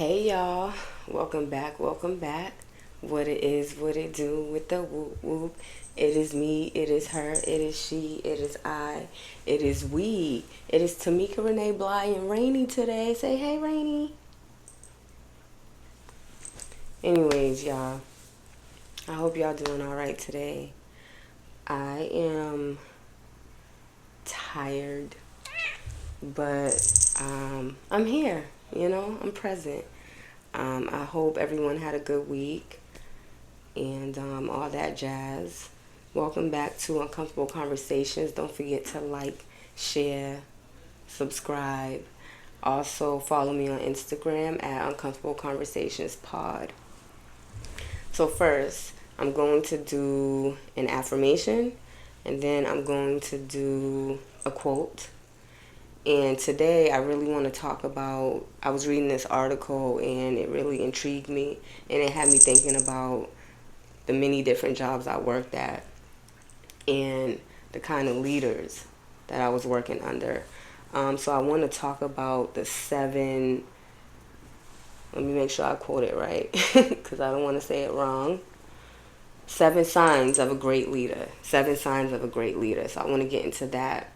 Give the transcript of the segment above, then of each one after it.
Hey y'all, welcome back, welcome back. What it is, what it do with the whoop whoop. It is me, it is her, it is she, it is I, it is we. It is Tamika Renee Bly and Rainy today. Say hey Rainy. Anyways, y'all, I hope y'all doing alright today. I am tired, but I'm here, I'm present. I hope everyone had a good week and all that jazz. Welcome back to Uncomfortable Conversations. Don't forget to like, share, subscribe. Also, follow me on Instagram at Uncomfortable Conversations Pod. So, first, I'm going to do an affirmation and then I'm going to do a quote. And today I really want to talk about, I was reading this article and it really intrigued me and it had me thinking about the many different jobs I worked at and the kind of leaders that I was working under. So I want to talk about the seven, let me make sure I quote it right because I don't want to say it wrong. 7 signs of a great leader. 7 signs of a great leader. So I want to get into that.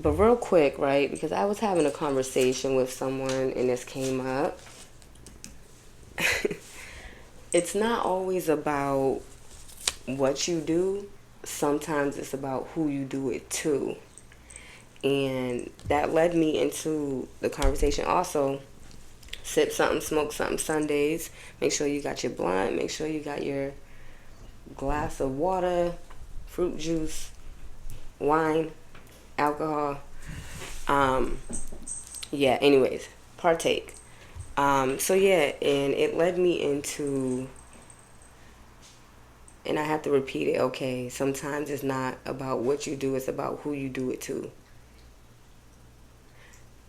But real quick, right, because I was having a conversation with someone and this came up. It's not always about what you do. Sometimes it's about who you do it to. And that led me into the conversation also. Sip something, smoke something Sundays. Make sure you got your blunt. Make sure you got your glass of water, fruit juice, wine, alcohol. Yeah, anyways, partake. So yeah, and it led me into, and I have to repeat it, okay, sometimes it's not about what you do, it's about who you do it to.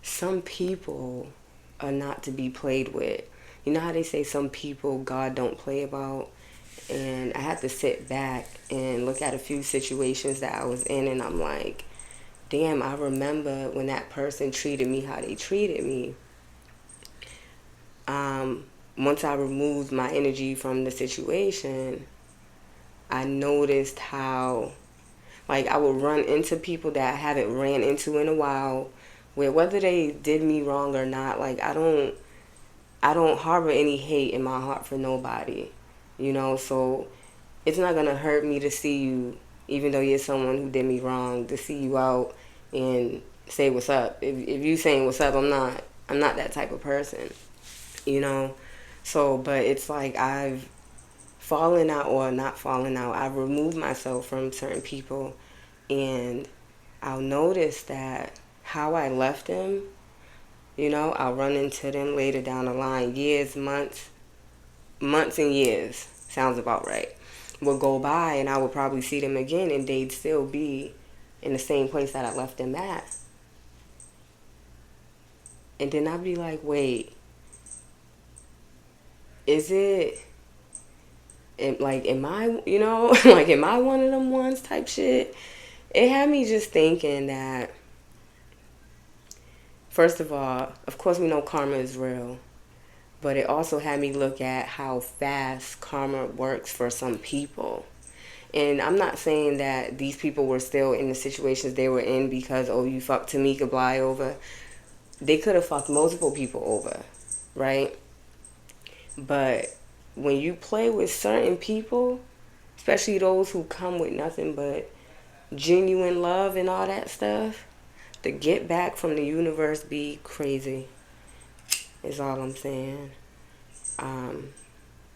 Some people are not to be played with. You know how they say some people God don't play about? And I had to sit back and look at a few situations that I was in and I'm like, damn, I remember when that person treated me how they treated me. Once I removed my energy from the situation, I noticed how, like, I would run into people that I haven't ran into in a while, where whether they did me wrong or not, like, I don't harbor any hate in my heart for nobody, so it's not gonna hurt me to see you, even though you're someone who did me wrong, to see you out and say what's up. If you saying what's up, I'm not that type of person, you know. So, but it's like I've fallen out or not fallen out. I've removed myself from certain people, and I'll notice that how I left them, I'll run into them later down the line, years, months and years, sounds about right, will go by and I would probably see them again and they'd still be in the same place that I left them at. And then I'd be like, wait, is it, like, am I, like, am I one of them ones type shit? It had me just thinking that, first of all, of course we know karma is real. But it also had me look at how fast karma works for some people. And I'm not saying that these people were still in the situations they were in because, oh, you fucked Tamika Bly over. They could have fucked multiple people over, right? But when you play with certain people, especially those who come with nothing but genuine love and all that stuff, the get back from the universe be crazy, is all I'm saying.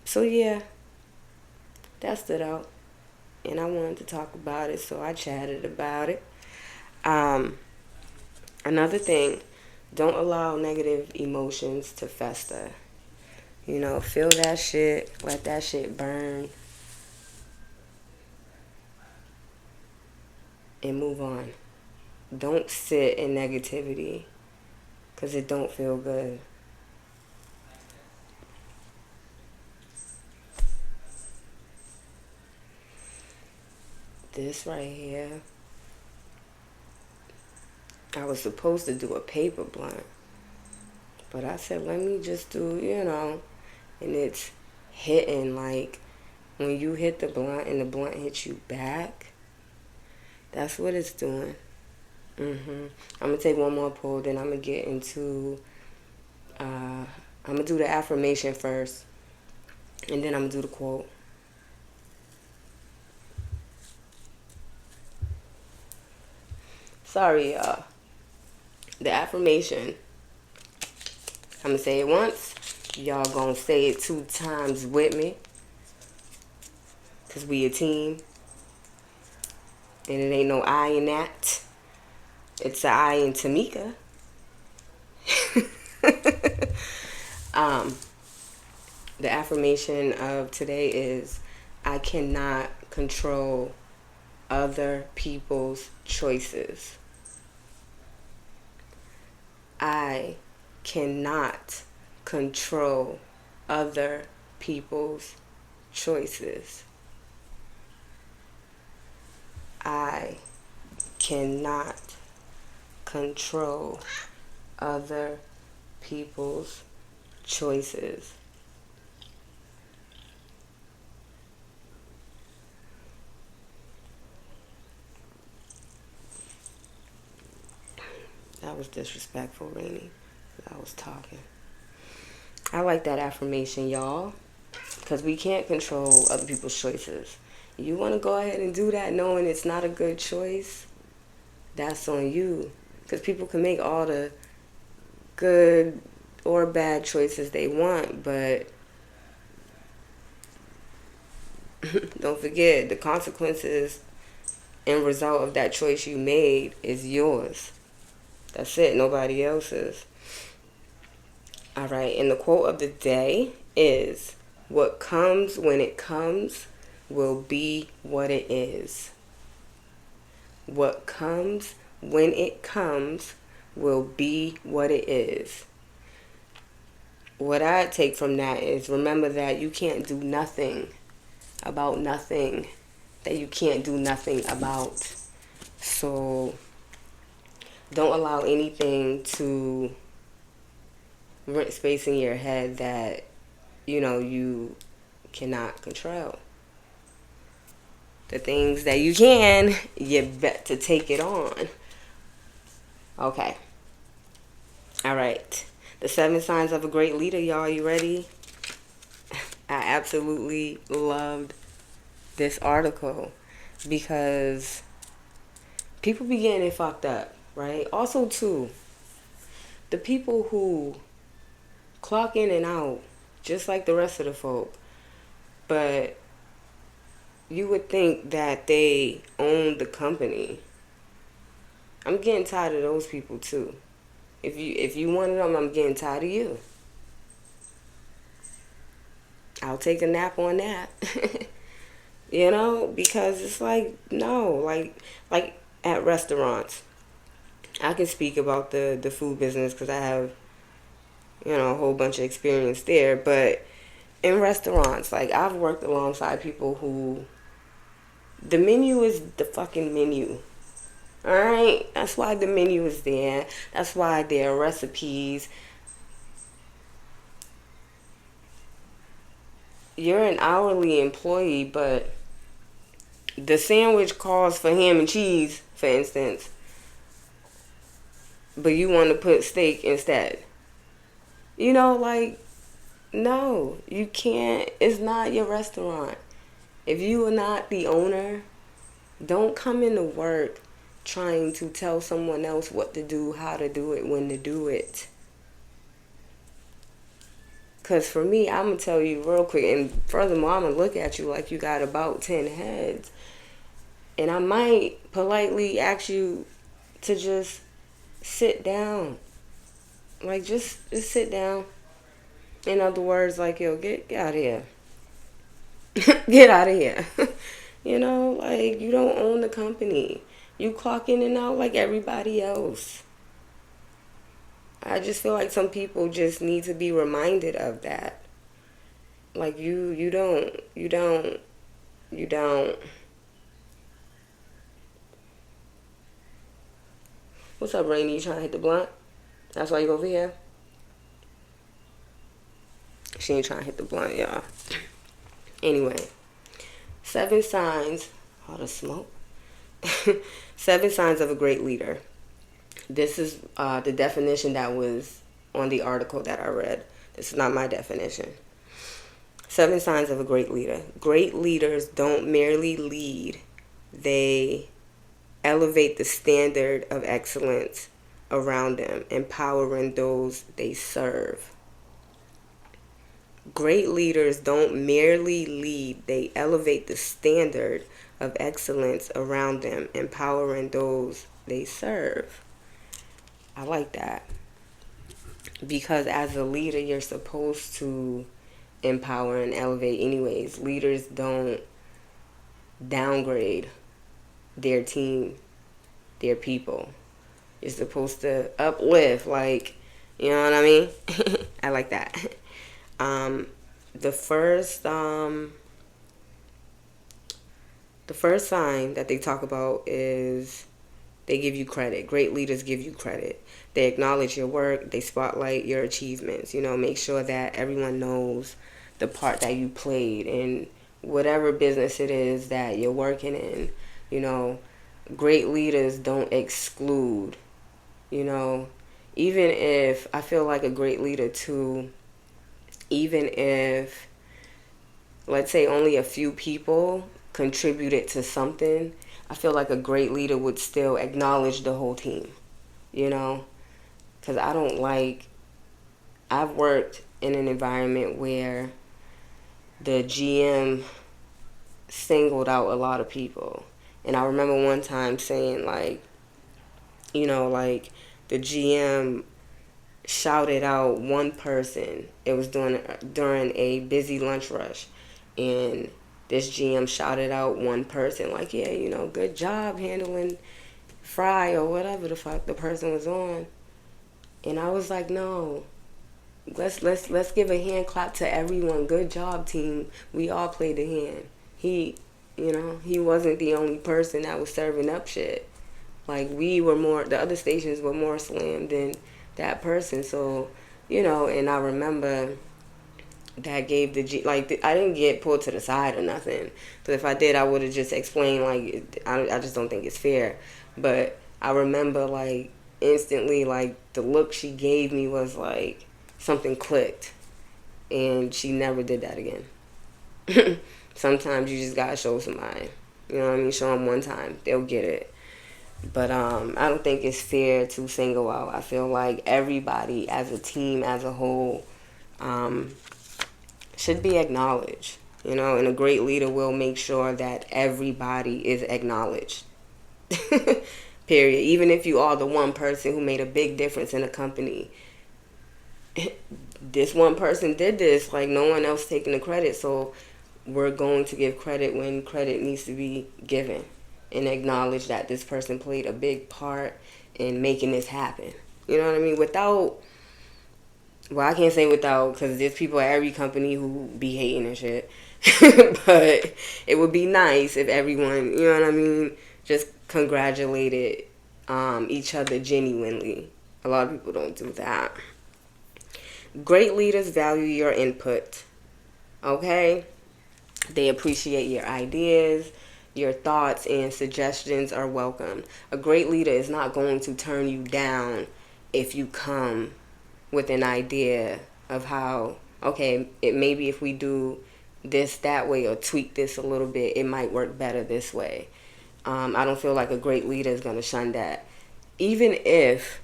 So yeah, that stood out. And I wanted to talk about it, so I chatted about it. Um, Another thing, don't allow negative emotions to fester. Feel that shit, let that shit burn, and move on. Don't sit in negativity, because it don't feel good. This right here, I was supposed to do a paper blunt, But I said, let me just do, and it's hitting like when you hit the blunt and the blunt hits you back. That's what it's doing. I'm gonna take one more pull, then I'm gonna get into. I'm gonna do the affirmation first, and then I'm gonna do the quote. Sorry, y'all. The affirmation. I'm gonna say it once. Y'all gonna say it 2 times with me, cause we a team, and it ain't no I in that. It's a I in Tamika. um, the affirmation of today is, I cannot control other people's choices. I cannot control other people's choices. I cannot control other people's choices. That was disrespectful, Rainy. I was talking. I like that affirmation, y'all, because we can't control other people's choices. You want to go ahead and do that knowing it's not a good choice? That's on you. Because people can make all the good or bad choices they want, but don't forget the consequences and result of that choice you made is yours. That's it, nobody else's. All right, and the quote of the day is, what comes when it comes will be what it is. What comes when it comes will be what it is. What I take from that is, remember that you can't do nothing about nothing that you can't do nothing about. So don't allow anything to rent space in your head that you cannot control. The things that you can, you bet to take it on. Okay. All right. The 7 signs of a great leader, y'all. You ready? I absolutely loved this article because people be getting it fucked up, right? Also, too, the people who clock in and out just like the rest of the folk, but you would think that they own the company. I'm getting tired of those people too. If you one of them, I'm getting tired of you. I'll take a nap on that. Because it's like, no, like at restaurants. I can speak about the food business because I have, a whole bunch of experience there. But in restaurants, like, I've worked alongside people who, the menu is the fucking menu. Alright? That's why the menu is there. That's why there are recipes. You're an hourly employee, but the sandwich calls for ham and cheese, for instance, but you want to put steak instead. No, you can't. It's not your restaurant. If you are not the owner, don't come into work trying to tell someone else what to do, how to do it, when to do it. Because for me, I'm going to tell you real quick, and furthermore, I'm going to look at you like you got about 10 heads. And I might politely ask you to just sit down. Like, just sit down. In other words, like, yo, get out of here. Get out of here. You don't own the company. You clock in and out like everybody else. I just feel like some people just need to be reminded of that. Like, you don't. What's up, Rainy? You trying to hit the blunt? That's why you over here? She ain't trying to hit the blunt, y'all. Anyway, 7 signs. All the smoke. 7 signs of a great leader. This is the definition that was on the article that I read. This is not my definition. 7 signs of a great leader. Great leaders don't merely lead. They elevate the standard of excellence around them, empowering those they serve. Great leaders don't merely lead. They elevate the standard of excellence around them, empowering those they serve. I like that. Because as a leader, you're supposed to empower and elevate anyways. Leaders don't downgrade their team, their people. You're supposed to uplift, like, you know what I mean? I like that. The first sign that they talk about is they give you credit. Great leaders give you credit. They acknowledge your work. They spotlight your achievements. You know, make sure that everyone knows the part that you played in whatever business it is that you're working in. You know, great leaders don't exclude. You know, even if I feel like a great leader too, even if, let's say, only a few people contributed to something, I feel like a great leader would still acknowledge the whole team, you know? Because I've worked in an environment where the GM singled out a lot of people. And I remember one time saying, like, you know, like, the GM shouted out one person. It was during a busy lunch rush. And this GM shouted out one person, like, yeah, you know, good job handling Fry or whatever the fuck the person was on. And I was like, no, let's give a hand clap to everyone. Good job, team. We all played the hand. He wasn't the only person that was serving up shit. Like, the other stations were more slammed than that person. So, you know, and I remember that gave I didn't get pulled to the side or nothing. Because if I did, I would have just explained, like, I just don't think it's fair. But I remember, like, instantly, like, the look she gave me was like something clicked. And she never did that again. Sometimes you just gotta show somebody. You know what I mean? Show them one time. They'll get it. But I don't think it's fair to single out. I feel like everybody as a team, as a whole, should be acknowledged. You know, and a great leader will make sure that everybody is acknowledged. Period. Even if you are the one person who made a big difference in a company. This one person did this, like, no one else taking the credit, so we're going to give credit when credit needs to be given and acknowledge that this person played a big part in making this happen. You know what I mean? I can't say without, because there's people at every company who be hating and shit. But it would be nice if everyone, you know what I mean, just congratulated each other genuinely. A lot of people don't do that. Great leaders value your input. Okay? They appreciate your ideas. Your thoughts and suggestions are welcome. A great leader is not going to turn you down if you come with an idea of how, okay, maybe if we do this that way or tweak this a little bit, it might work better this way. I don't feel like a great leader is going to shun that. Even if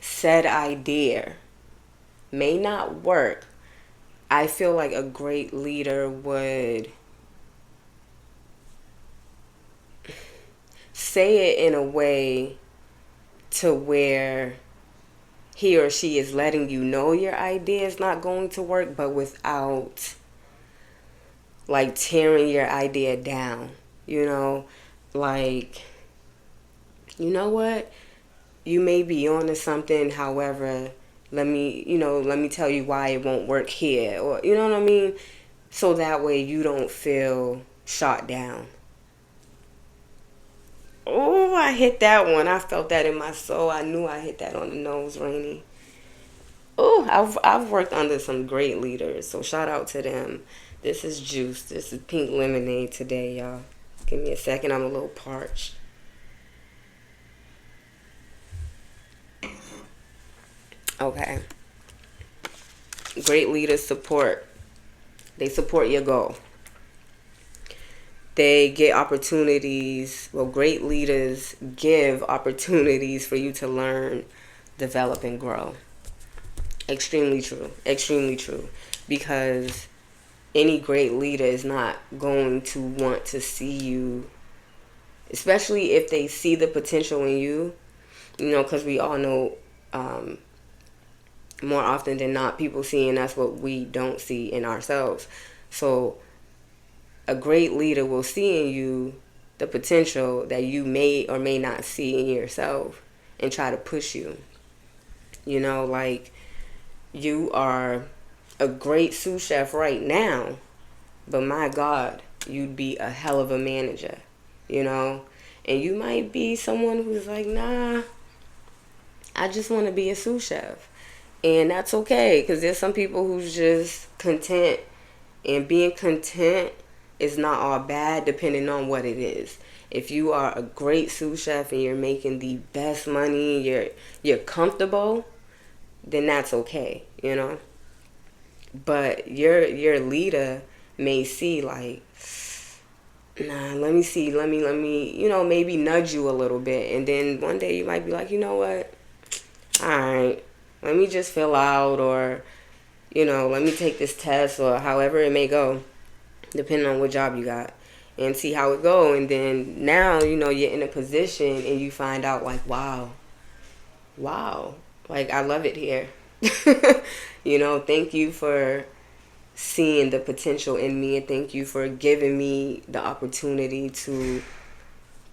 said idea may not work, I feel like a great leader would say it in a way to where he or she is letting you know your idea is not going to work, but without, like, tearing your idea down. You know, like, you know what? You may be onto something, however, let me tell you why it won't work here. Or, you know what I mean? So that way you don't feel shot down. Oh, I hit that one. I felt that in my soul. I knew I hit that on the nose, Rainy. Oh, I've worked under some great leaders, so shout out to them. This is juice. This is pink lemonade today, y'all. Give me a second. I'm a little parched. Okay. Great leaders support. They support your goal. They get opportunities. Well, great leaders give opportunities for you to learn, develop, and grow. Extremely true. Extremely true. Because any great leader is not going to want to see you, especially if they see the potential in you, because we all know more often than not, people seeing us what we don't see in ourselves. So a great leader will see in you the potential that you may or may not see in yourself and try to push you. Like you are a great sous chef right now, but my God, you'd be a hell of a manager, And you might be someone who's like, nah, I just want to be a sous chef. And that's okay, because there's some people who's just content. And being content is not all bad, depending on what it is. If you are a great sous chef and you're making the best money, you're comfortable, then that's okay, But your leader may see like, nah, let me see, let me, maybe nudge you a little bit. And then one day you might be like, you know what? All right, let me just fill out, or, let me take this test, or however it may go, depending on what job you got, and see how it go. And then now, you're in a position and you find out like, wow, like I love it here. Thank you for seeing the potential in me, and thank you for giving me the opportunity to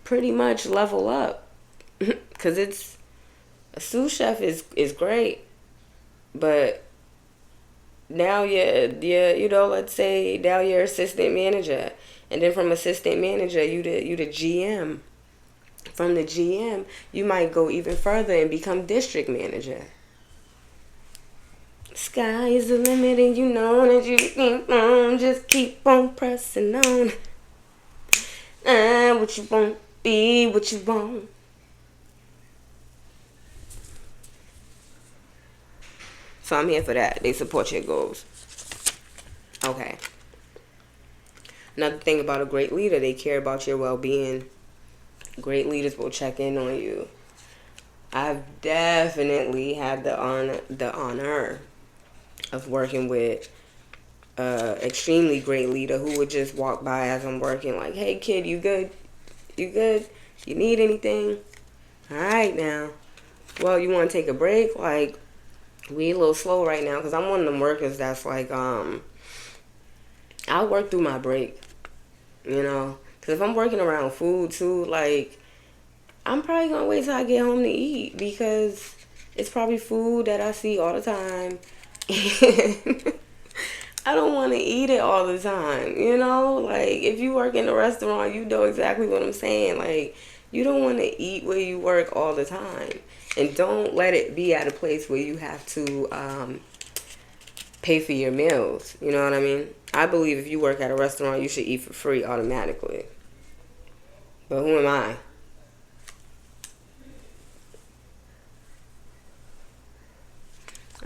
pretty much level up. Because a sous chef is great, but now let's say now you're assistant manager, and then from assistant manager you the GM. From the GM you might go even further and become district manager. Sky is the limit, and you know that you keep on, just keep on pressing on. What you want, be what you want. So I'm here for that. They support your goals. Okay. Another thing about a great leader, they care about your well-being. Great leaders will check in on you. I've definitely had the honor of working with an extremely great leader who would just walk by as I'm working, like, hey kid, you good? You good? You need anything? All right now. Well, you want to take a break? Like, we a little slow right now, because I'm one of them workers that's like, I'll work through my break, because if I'm working around food too, like, I'm probably gonna wait till I get home to eat, because it's probably food that I see all the time, and I don't want to eat it all the time, like, if you work in a restaurant, you know exactly what I'm saying. Like, you don't want to eat where you work all the time. And don't let it be at a place where you have to pay for your meals. You know what I mean? I believe if you work at a restaurant, you should eat for free automatically. But who am I?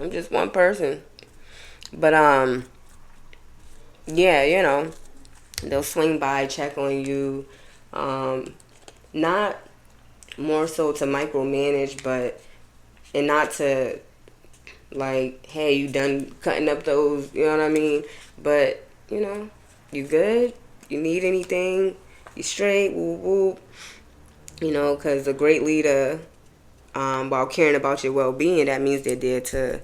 I'm just one person. But, yeah, they'll swing by, check on you. Not more so to micromanage, and not to like, hey, you done cutting up those, you know what I mean? But, you good? You need anything? You straight? Whoop, whoop. Because a great leader, while caring about your well-being, that means they're there to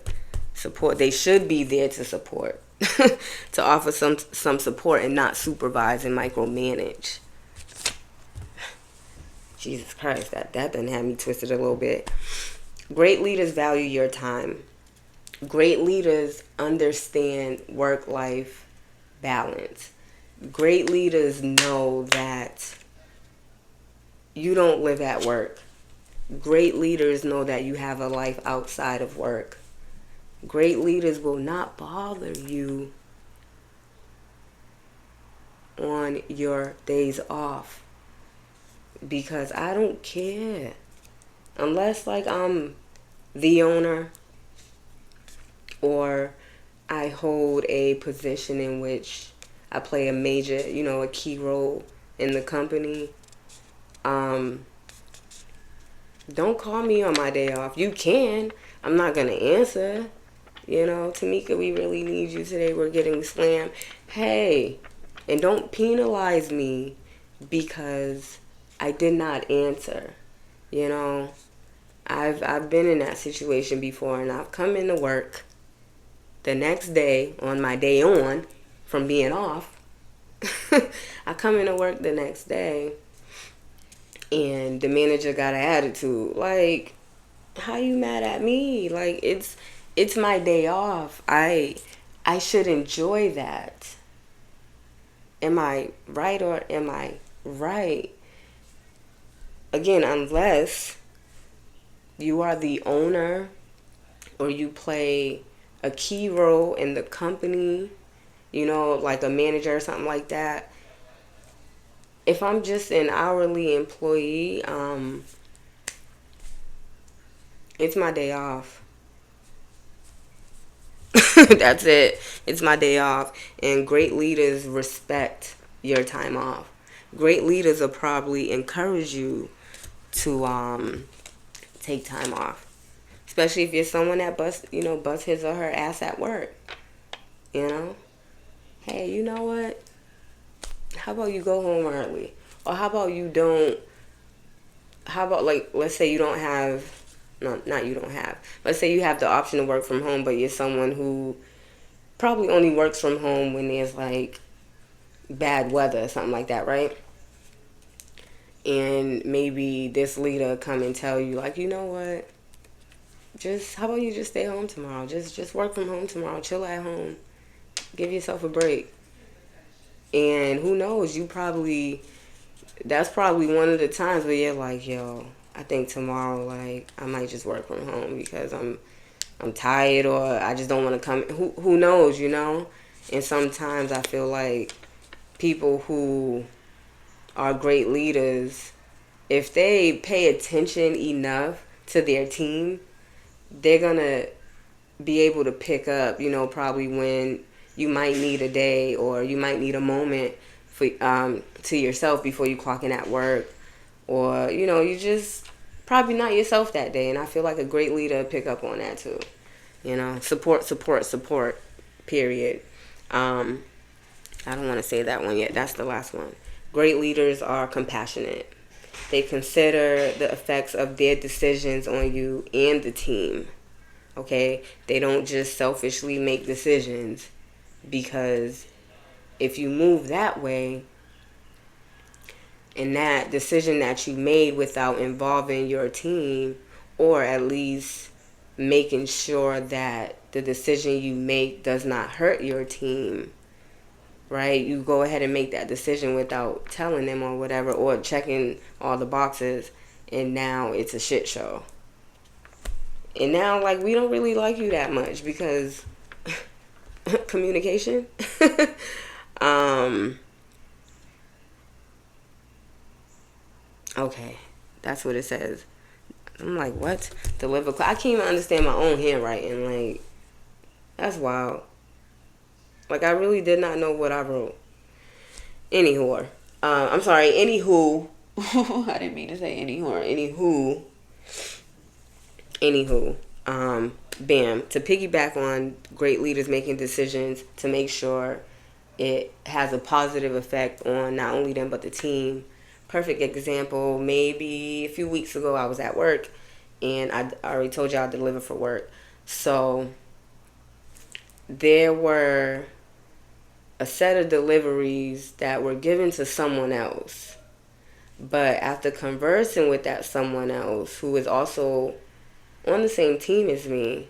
support. They should be there to support, to offer some support and not supervise and micromanage. Jesus Christ, that done had me twisted a little bit. Great leaders value your time. Great leaders understand work-life balance. Great leaders know that you don't live at work. Great leaders know that you have a life outside of work. Great leaders will not bother you on your days off, because I don't care. Unless like I'm the owner, or I hold a position in which I play a major, a key role in the company. Don't call me on my day off. You can. I'm not going to answer. Tamika, we really need you today. We're getting slammed. Hey, and don't penalize me because I did not answer. I've been in that situation before, and I've come into work the next day on my day on from being off. I come into work the next day and the manager got an attitude. Like, how you mad at me? Like, it's my day off. I should enjoy that. Am I right or am I right? Again, unless you are the owner or you play a key role in the company, like a manager or something like that. If I'm just an hourly employee, it's my day off. That's it. It's my day off. And great leaders respect your time off. Great leaders will probably encourage you to take time off. Especially if you're someone that busts his or her ass at work. Hey, you know what? How about you go home early? Or how about you don't, how about, like, let's say you don't have, no, not you don't have, let's say you have the option to work from home, but you're someone who probably only works from home when there's, like, bad weather or something like that, right? And maybe this leader come and tell you, like, you know what? How about you just stay home tomorrow? Just work from home tomorrow. Chill at home. Give yourself a break. And who knows, that's probably one of the times where you're like, yo, I think tomorrow, like, I might just work from home because I'm tired, or I just don't want to come. Who knows, And sometimes I feel like people who are great leaders, if they pay attention enough to their team, they're going to be able to pick up, probably when you might need a day or you might need a moment for to yourself before you clock in at work, or you just probably not yourself that day. And I feel like a great leader pick up on that too. Support. Period. I don't want to say that one yet. That's the last one. Great leaders are compassionate. They consider the effects of their decisions on you and the team. Okay? They don't just selfishly make decisions, because if you move that way and that decision that you made without involving your team, or at least making sure that the decision you make does not hurt your team, right? You go ahead and make that decision without telling them or whatever, or checking all the boxes, and now it's a shit show. And now, like, we don't really like you that much because communication. Okay, that's what it says. I'm like, what? Deliver. I can't even understand my own handwriting. Like, that's wild. Like, I really did not know what I wrote. Anywho. I'm sorry. Anywho. I didn't mean to say anywho. Anywho. Bam. To piggyback on great leaders making decisions to make sure it has a positive effect on not only them but the team. Perfect example, maybe a few weeks ago I was at work, and I already told y'all I deliver for work. So there were a set of deliveries that were given to someone else. But after conversing with that someone else who is also on the same team as me,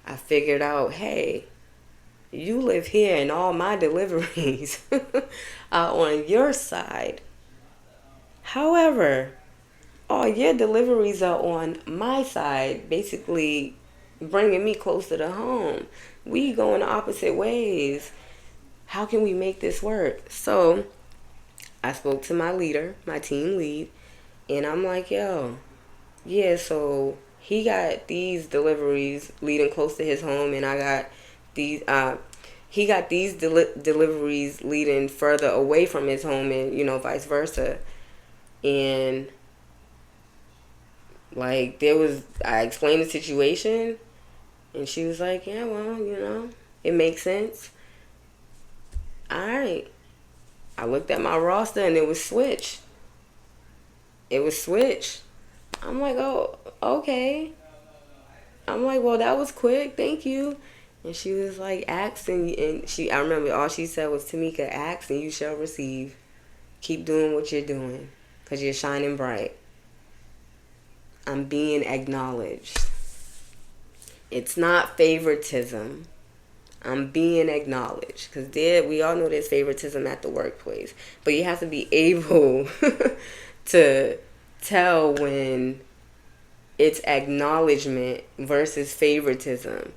I figured out, hey, you live here and all my deliveries are on your side. However, all your deliveries are on my side, basically, bringing me closer to home. We going opposite ways. How can we make this work? So I spoke to my leader, my team lead, and I'm like, yo, yeah, so he got these deliveries leading close to his home, and I got these, he got these deliveries leading further away from his home, and, vice versa. And, like, I explained the situation, and she was like, yeah, well, it makes sense. All right. I looked at my roster, and it was switch. I'm like, oh, okay. I'm like, well, that was quick. Thank you. And she was like, ask, I remember all she said was, Tamika, ask and you shall receive. Keep doing what you're doing because you're shining bright. I'm being acknowledged. It's not favoritism. I'm being acknowledged because we all know there's favoritism at the workplace. But you have to be able to tell when it's acknowledgement versus favoritism.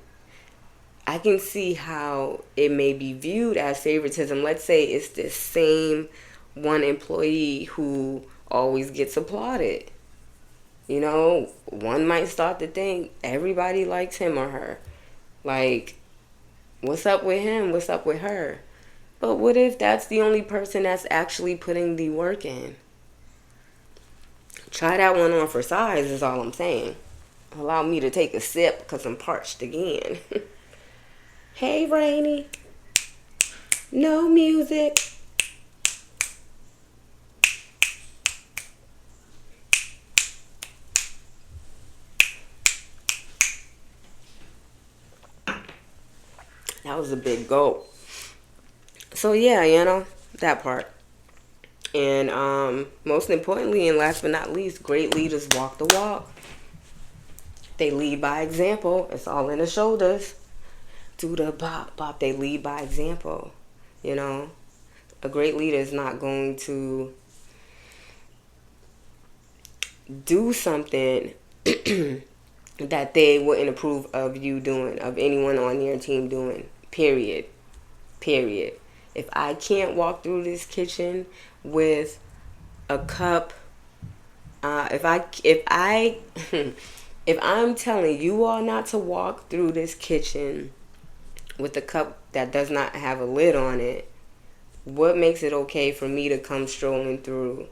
I can see how it may be viewed as favoritism. Let's say it's the same one employee who always gets applauded. One might start to think everybody likes him or her. Like, what's up with him? What's up with her? But what if that's the only person that's actually putting the work in? Try that one on for size is all I'm saying. Allow me to take a sip because I'm parched again. Hey, Rainy. No music. That was a big gulp. So yeah, that part. And most importantly, and last but not least, great leaders walk the walk. They lead by example. It's all in the shoulders. Do the bop, bop. They lead by example. A great leader is not going to do something that they wouldn't approve of you doing, of anyone on your team doing. Period. If I can't walk through this kitchen with a cup, if I'm telling you all not to walk through this kitchen with a cup that does not have a lid on it, what makes it okay for me to come strolling through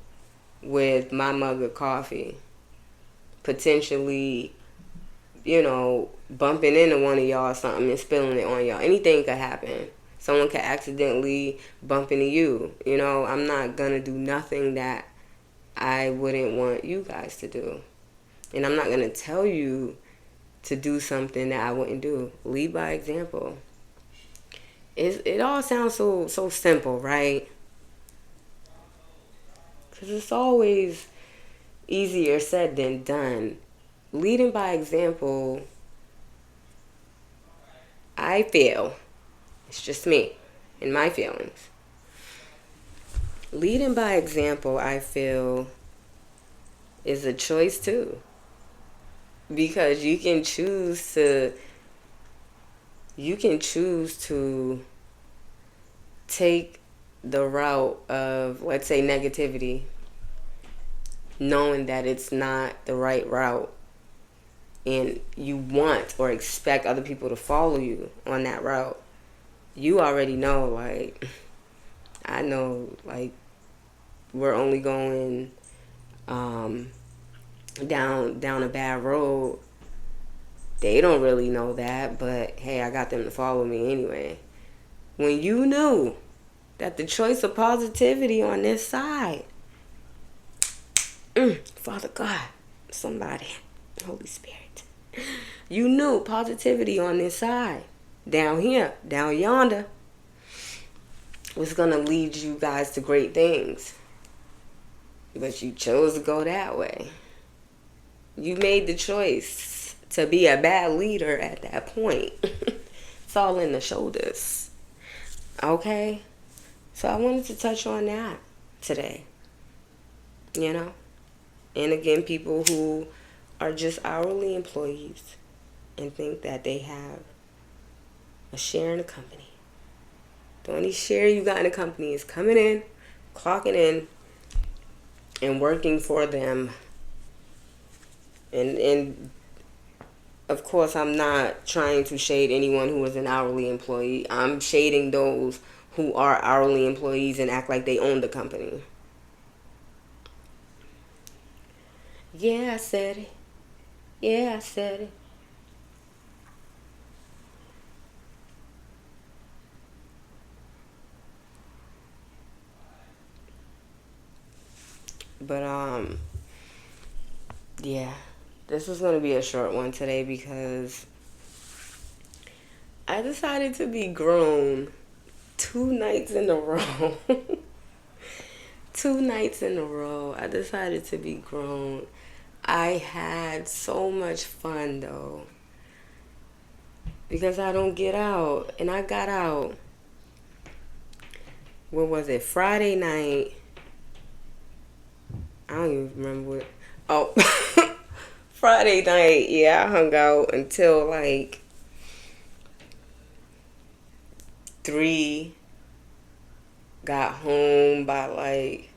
with my mug of coffee, potentially, bumping into one of y'all or something and spilling it on y'all? Anything could happen. Someone could accidentally bump into you. I'm not gonna do nothing that I wouldn't want you guys to do. And I'm not gonna tell you to do something that I wouldn't do. Lead by example. It all sounds so simple, right? Because it's always easier said than done. Leading by example, I feel, it's just me and my feelings. Leading by example, I feel, is a choice too. Because you can choose to take the route of, let's say, negativity, knowing that it's not the right route, and you want or expect other people to follow you on that route. You already know, like, I know, like, we're only going down a bad road. They don't really know that, but hey, I got them to follow me anyway. When you knew that the choice of positivity on this side, Father God, somebody, Holy Spirit, you knew positivity on this side, down here, down yonder, was gonna lead you guys to great things. But you chose to go that way. You made the choice to be a bad leader at that point. It's all in the shoulders. Okay? So I wanted to touch on that today. And again, people who are just hourly employees, and think that they have a share in the company. The only share you got in the company is coming in, clocking in, and working for them. And of course, I'm not trying to shade anyone who is an hourly employee. I'm shading those who are hourly employees and act like they own the company. Yeah, I said it. Yeah, I said it. But yeah, this is gonna be a short one today because I decided to be grown 2 nights in a row. 2 nights in a row. I decided to be grown. I had so much fun though because I don't get out, and I got out. What was it? Friday night. I don't even remember what. Oh, Friday night. Yeah, I hung out until like 3. Got home by like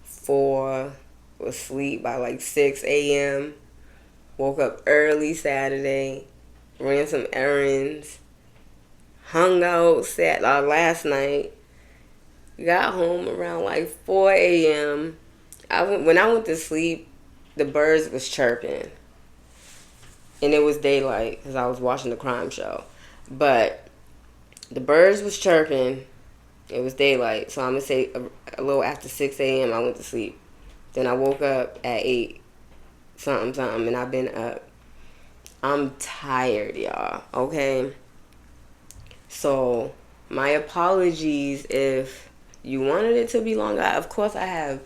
4. Was asleep by like 6 a.m. Woke up early Saturday. Ran some errands. Hung out last night. Got home around like 4 a.m. When I went to sleep, the birds was chirping. And it was daylight because I was watching the crime show. But the birds was chirping. It was daylight. So I'm going to say a little after 6 a.m. I went to sleep. Then I woke up at 8 something, and I've been up. I'm tired, y'all. Okay? So my apologies if you wanted it to be longer. Of course, I have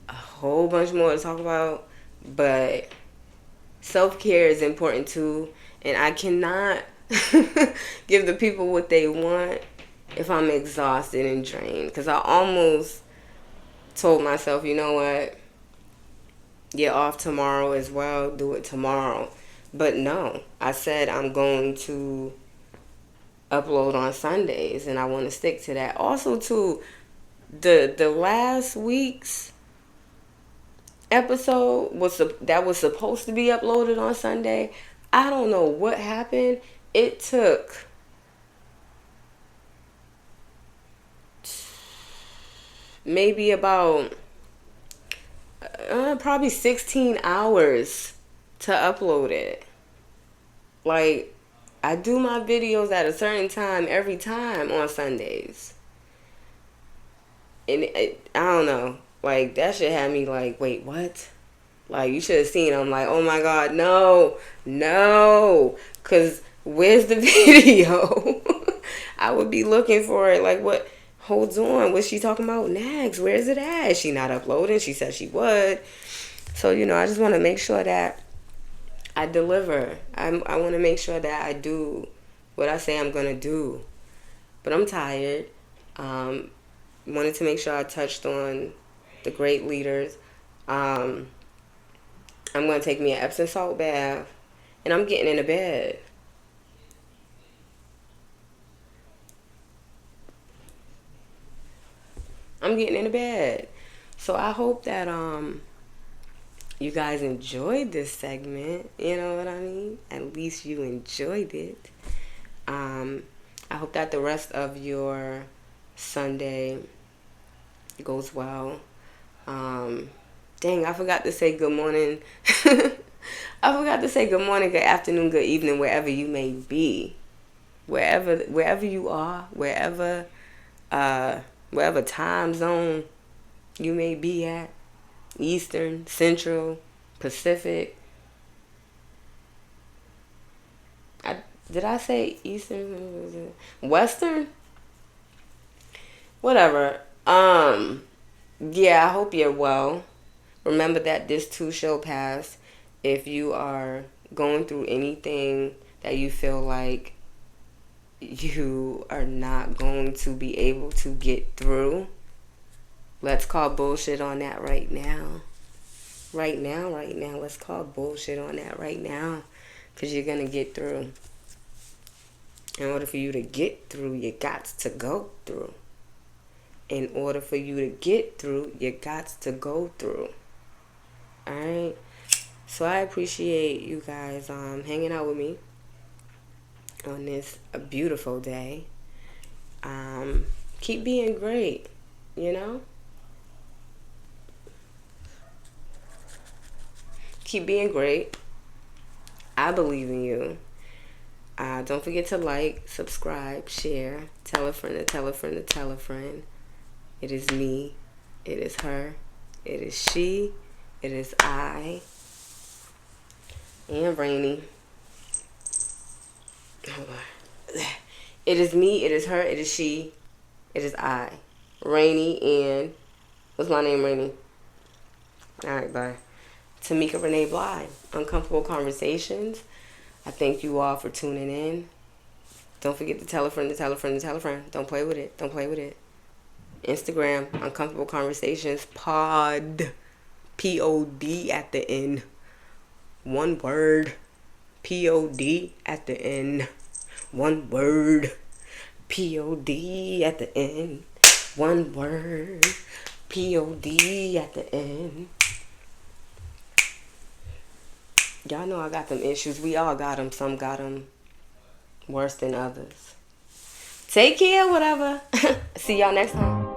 a whole bunch more to talk about, but self-care is important too, and I cannot give the people what they want if I'm exhausted and drained, because I almost told myself, you know what, get off tomorrow as well, do it tomorrow. But no, I said I'm going to upload on Sundays, and I want to stick to that. Also too, the last week's episode was supposed to be uploaded on Sunday. I don't know what happened. It took maybe about probably 16 hours to upload it. Like, I do my videos at a certain time every time on Sundays. And I don't know. Like, that shit had me like, wait, what? Like, you should have seen. I'm like, oh my God, no. Because where's the video? I would be looking for it. Like, what? Hold on. What's she talking about next? Where's it at? Is she not uploading? She said she would. So, I just want to make sure that I deliver. I want to make sure that I do what I say I'm going to do. But I'm tired. Wanted to make sure I touched on the great leaders. I'm going to take me an Epsom salt bath, and I'm getting into bed. I'm getting into bed. So I hope that you guys enjoyed this segment. You know what I mean? At least you enjoyed it. I hope that the rest of your Sunday goes well. Dang, I forgot to say good morning. I forgot to say good morning, good afternoon, good evening, wherever you may be. Wherever you are, wherever time zone you may be at. Eastern, Central, Pacific. Did I say Eastern? Western? Whatever. Yeah, I hope you're well. Remember that this too shall pass. If you are going through anything that you feel like you are not going to be able to get through, let's call bullshit on that right now. Right now. Let's call bullshit on that right now. Because you're going to get through. In order for you to get through, you got to go through. In order for you to get through, you got to go through. Alright? So I appreciate you guys hanging out with me on this beautiful day. Keep being great, you know? Keep being great. I believe in you. Don't forget to like, subscribe, share, tell a friend to tell a friend to tell a friend. It is me. It is her. It is she. It is I. And Rainy. Hold on. It is me. It is her. It is she. It is I. Rainy and... What's my name, Rainy? Alright, bye. Tamika Renee Bly. Uncomfortable Conversations. I thank you all for tuning in. Don't forget to tell a friend to tell a friend to tell a friend. Don't play with it. Don't play with it. Instagram, Uncomfortable Conversations Pod. P-O-D at the end. One word. P-O-D at the end. One word. P-O-D at the end. One word. P-O-D at the end. Y'all know I got them issues. We all got them. Some got them worse than others. Take care, whatever. See y'all next time.